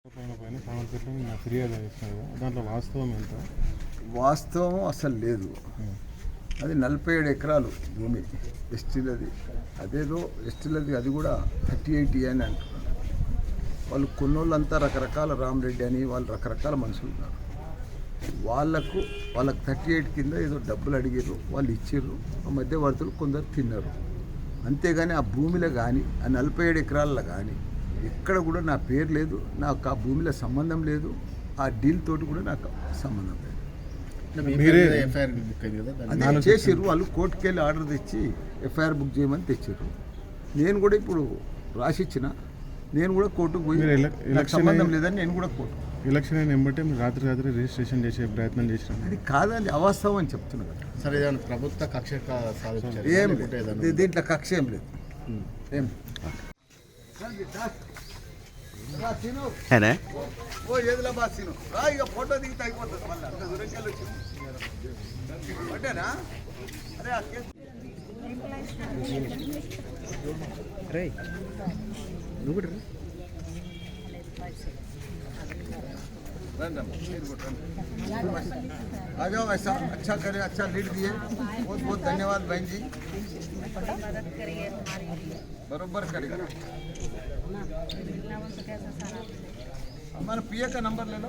ఫిర్యాదు చేస్తున్నారు, దాంట్లో వాస్తవం ఎంత? వాస్తవం అసలు లేదు. అది 47 ఎకరాలు భూమి ఎస్టీలది. అదేదో ఎస్టీలది, అది కూడా 38 అని అంటున్నారు. వాళ్ళు కొన్నోళ్ళంతా రకరకాల రామరెడ్డి అని వాళ్ళు రకరకాల మనుషులు ఉన్నారు. వాళ్ళకు 38 కింద ఏదో డబ్బులు అడిగారు, వాళ్ళు ఇచ్చారు. ఆ మధ్యవర్తులు కొందరు తిన్నారు. అంతేగాని ఆ భూమిలో కానీ ఆ 47 ఎకరాల్లో కానీ ఎక్కడ కూడా నా పేరు లేదు, నాకు ఆ భూమిలో సంబంధం లేదు, ఆ డీల్ తోటి కూడా నాకు సంబంధం లేదు. అదే చేసారు వాళ్ళు, కోర్టుకు వెళ్ళి ఆర్డర్ తెచ్చి ఎఫ్ఐఆర్ బుక్ చేయమని తెచ్చారు. నేను కూడా ఇప్పుడు రాసిచ్చిన, నేను కూడా కోర్టుకు పోయి నాకు సంబంధం లేదని నేను కూడా కోర్టు ఎలక్షన్ అయిన వెంబటే మీరు రాత్రి రిజిస్ట్రేషన్ చేసే ప్రయత్నం చేసిన, అది కాదని అవాస్తవం అని చెప్తున్నారు. సరే, ప్రభుత్వ కక్ష ఏం లేదు, దీంట్లో కక్ష ఏం లేదు. ఏం ఓ ఏదిలా బాగా సీను రా, ఇక ఫోటో దిగితే అయిపోతుంది. మళ్ళీ అంత దూరంకెళ్ళి వచ్చింది అంటేనా? అరే ఆ కేసు आ जाओ, ऐसा अच्छा करे, अच्छा लीड दिए, बहुत बहुत धन्यवाद बहन जी, बरोबर करेगा। हमारा पीए का नंबर ले लो।